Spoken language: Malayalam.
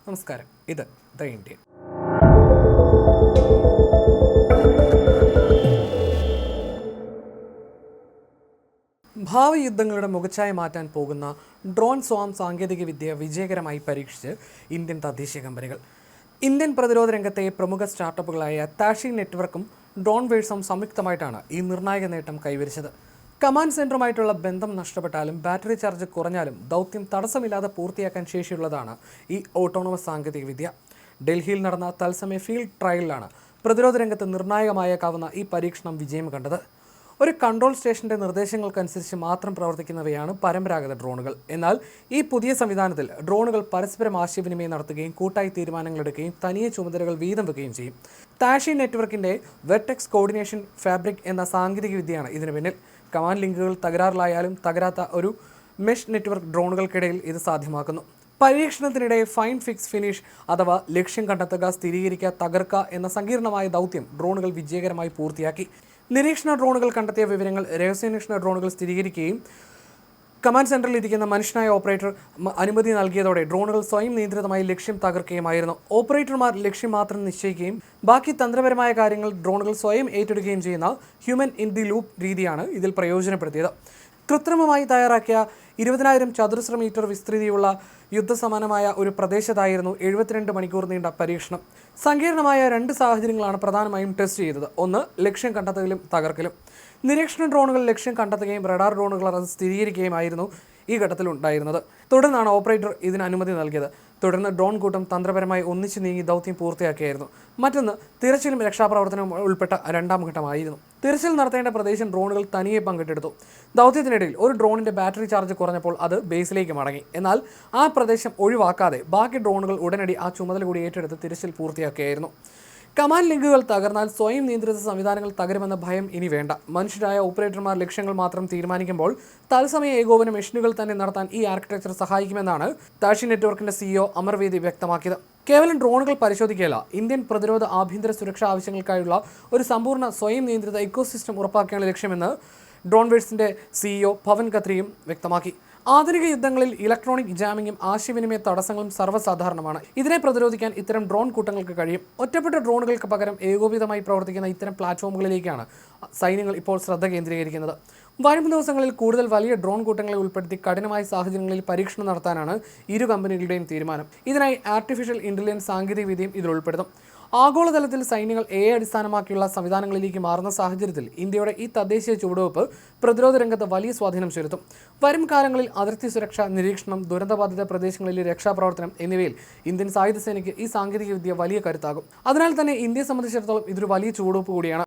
നമസ്കാരം, ഇത് ദ ഇന്ത്യൻ. ഭാവി യുദ്ധങ്ങളുടെ മുഖച്ഛായ മാറ്റാൻ പോകുന്ന ഡ്രോൺ സ്വാം സാങ്കേതികവിദ്യ വിജയകരമായി പരീക്ഷിച്ച് ഇന്ത്യൻ തദ്ദേശീയ കമ്പനികൾ. ഇന്ത്യൻ പ്രതിരോധ രംഗത്തെ പ്രമുഖ സ്റ്റാർട്ടപ്പുകളായ താഷി നെറ്റ്വർക്കും ഡ്രോൺ വേഴ്സും സംയുക്തമായിട്ടാണ് ഈ നിർണായക നേട്ടം കൈവരിച്ചത്. കമാൻഡ് സെൻറ്ററുമായിട്ടുള്ള ബന്ധം നഷ്ടപ്പെട്ടാലും ബാറ്ററി ചാർജ് കുറഞ്ഞാലും ദൗത്യം തടസ്സമില്ലാതെ പൂർത്തിയാക്കാൻ ശേഷിയുള്ളതാണ് ഈ ഓട്ടോണമസ് സാങ്കേതികവിദ്യ. ഡൽഹിയിൽ നടന്ന തത്സമയ ഫീൽഡ് ട്രയലിലാണ് പ്രതിരോധ രംഗത്ത് നിർണായകമായേക്കാവുന്ന ഈ പരീക്ഷണം വിജയം കണ്ടത്. ഒരു കൺട്രോൾ സ്റ്റേഷൻ്റെ നിർദ്ദേശങ്ങൾക്കനുസരിച്ച് മാത്രം പ്രവർത്തിക്കുന്നവയാണ് പരമ്പരാഗത ഡ്രോണുകൾ. എന്നാൽ ഈ പുതിയ സംവിധാനത്തിൽ ഡ്രോണുകൾ പരസ്പരം ആശയവിനിമയം നടത്തുകയും കൂട്ടായി തീരുമാനങ്ങളെടുക്കുകയും തനിയെ ചുമതലകൾ വീതം വെക്കുകയും ചെയ്യും. താഷി നെറ്റ്വർക്കിൻ്റെ വെർട്ടെക്സ് കോർഡിനേഷൻ ഫാബ്രിക് എന്ന സാങ്കേതികവിദ്യയാണ് ഇതിന് പിന്നിൽ. കമാൻഡ് ലിങ്കുകൾ തകരാറിലായാലും തകരാത്ത ഒരു മെഷ് നെറ്റ്വർക്ക് ഡ്രോണുകൾക്കിടയിൽ ഇത് സാധ്യമാക്കുന്നു. പരീക്ഷണത്തിനിടെ ഫൈൻ ഫിക്സ് ഫിനിഷ് അഥവാ ലക്ഷ്യം കണ്ടെത്തുക, സ്ഥിരീകരിക്കുക, തകർക്കുക എന്ന സങ്കീർണമായ ദൗത്യം ഡ്രോണുകൾ വിജയകരമായി പൂർത്തിയാക്കി. നിരീക്ഷണ ഡ്രോണുകൾ കണ്ടെത്തിയ വിവരങ്ങൾ രഹസ്യാന്വേഷണ ഡ്രോണുകൾ സ്ഥിരീകരിക്കുകയും കമാൻഡ് സെൻറ്ററിൽ ഇരിക്കുന്ന മനുഷ്യനായ ഓപ്പറേറ്റർ അനുമതി നൽകിയതോടെ ഡ്രോണുകൾ സ്വയം നിയന്ത്രിതമായി ലക്ഷ്യം തകർക്കുകയുമായിരുന്നു. ഓപ്പറേറ്റർമാർ ലക്ഷ്യം മാത്രം നിശ്ചയിക്കുകയും ബാക്കി തന്ത്രപരമായ കാര്യങ്ങൾ ഡ്രോണുകൾ സ്വയം ഏറ്റെടുക്കുകയും ചെയ്യുന്ന ഹ്യൂമൻ ഇൻ ദി ലൂപ്പ് രീതിയാണ് ഇതിൽ പ്രയോജനപ്പെടുത്തിയത്. കൃത്രിമമായി തയ്യാറാക്കിയ 20,000 ചതുരശ്ര മീറ്റർ വിസ്തൃതിയുള്ള യുദ്ധസമാനമായ ഒരു പ്രദേശത്തായിരുന്നു 72 മണിക്കൂർ നീണ്ട പരീക്ഷണം. സങ്കീർണമായ 2 സാഹചര്യങ്ങളാണ് പ്രധാനമായും ടെസ്റ്റ് ചെയ്തത്. ഒന്ന്, ലക്ഷ്യം കണ്ടെത്തലും തകർക്കലും. നിരീക്ഷണ ഡ്രോണുകൾ ലക്ഷ്യം കണ്ടെത്തുകയും റഡാർ ഡ്രോണുകൾ അത് സ്ഥിരീകരിക്കുകയുമായിരുന്നു ഈ ഘട്ടത്തിൽ ഉണ്ടായിരുന്നത്. തുടർന്നാണ് ഓപ്പറേറ്റർ ഇതിന് അനുമതി നൽകിയത്. തുടർന്ന് ഡ്രോൺ കൂട്ടം തന്ത്രപരമായി ഒന്നിച്ചു നീങ്ങി ദൗത്യം പൂർത്തിയാക്കിയായിരുന്നു. മറ്റൊന്ന്, തിരച്ചിലും രക്ഷാപ്രവർത്തനവും ഉൾപ്പെട്ട രണ്ടാം ഘട്ടമായിരുന്നു. തിരച്ചിൽ നടത്തേണ്ട പ്രദേശം ഡ്രോണുകൾ തനിയെ പങ്കിട്ടെടുത്തു. ദൗത്യത്തിനിടയിൽ ഒരു ഡ്രോണിൻ്റെ ബാറ്ററി ചാർജ് കുറഞ്ഞപ്പോൾ അത് ബേസിലേക്ക് മടങ്ങി. എന്നാൽ ആ പ്രദേശം ഒഴിവാക്കാതെ ബാക്കി ഡ്രോണുകൾ ഉടനടി ആ ചുമതല കൂടി ഏറ്റെടുത്ത് തിരച്ചിൽ പൂർത്തിയാക്കുകയായിരുന്നു. കമാൻഡ് ലിങ്കുകൾ തകർന്നാൽ സ്വയം നിയന്ത്രിത സംവിധാനങ്ങൾ തകരുമെന്ന ഭയം ഇനി വേണ്ട. മനുഷ്യരായ ഓപ്പറേറ്റർമാർ ലക്ഷ്യങ്ങൾ മാത്രം തീരുമാനിക്കുമ്പോൾ തത്സമയ ഏകോപന മെഷീനുകൾ തന്നെ നടത്താൻ ഈ ആർക്കിടെക്ചർ സഹായിക്കുമെന്നാണ് താഷി നെറ്റ്വർക്കിന്റെ CEO അമർവേദി വ്യക്തമാക്കിയത്. കേവലം ഡ്രോണുകൾ പരിശോധിക്കുകയല്ല, ഇന്ത്യൻ പ്രതിരോധ ആഭ്യന്തര സുരക്ഷാ ആവശ്യങ്ങൾക്കായുള്ള ഒരു സമ്പൂർണ്ണ സ്വയം നിയന്ത്രിത ഇക്കോസിസ്റ്റം ഉറപ്പാക്കുകയാണ് ലക്ഷ്യമെന്ന് ഡ്രോൺവേഴ്സിന്റെ CEO പവൻ ഖത്രിയും വ്യക്തമാക്കി. ആധുനിക യുദ്ധങ്ങളിൽ ഇലക്ട്രോണിക് ജാമിങ്ങും ആശയവിനിമയ തടസ്സങ്ങളും സർവ്വസാധാരണമാണ്. ഇതിനെ പ്രതിരോധിക്കാൻ ഇത്തരം ഡ്രോൺ കൂട്ടങ്ങൾക്ക് കഴിയും. ഒറ്റപ്പെട്ട ഡ്രോണുകൾക്ക് പകരം ഏകോപിതമായി പ്രവർത്തിക്കുന്ന ഇത്തരം പ്ലാറ്റ്ഫോമുകളിലേക്കാണ് സൈന്യങ്ങൾ ഇപ്പോൾ ശ്രദ്ധ കേന്ദ്രീകരിക്കുന്നത്. വരും ദിവസങ്ങളിൽ കൂടുതൽ വലിയ ഡ്രോൺ കൂട്ടങ്ങളെ ഉൾപ്പെടുത്തി കഠിനമായ സാഹചര്യങ്ങളിൽ പരീക്ഷണം നടത്താനാണ് ഇരു കമ്പനികളുടെയും തീരുമാനം. ഇതിനായി ആർട്ടിഫിഷ്യൽ ഇന്റലിജൻസ് സാങ്കേതികവിദ്യയും ഇതിൽ ഉൾപ്പെടുത്തും. ആഗോളതലത്തിൽ സൈന്യങ്ങൾ AI അടിസ്ഥാനമാക്കിയുള്ള സംവിധാനങ്ങളിലേക്ക് മാറുന്ന സാഹചര്യത്തിൽ ഇന്ത്യയുടെ ഈ തദ്ദേശീയ ചുവടുവെപ്പ് പ്രതിരോധ രംഗത്ത് വലിയ സ്വാധീനം ചെലുത്തും. വരും കാലങ്ങളിൽ അതിർത്തി സുരക്ഷ, നിരീക്ഷണം, ദുരന്തബാധിത പ്രദേശങ്ങളിലെ രക്ഷാപ്രവർത്തനം എന്നിവയിൽ ഇന്ത്യൻ സായുധ സേനയ്ക്ക് ഈ സാങ്കേതികവിദ്യ വലിയ കരുത്താകും. അതിനാൽ തന്നെ ഇന്ത്യയെ സംബന്ധിച്ചിടത്തോളം ഇതൊരു വലിയ ചുവടുവെപ്പ് കൂടിയാണ്.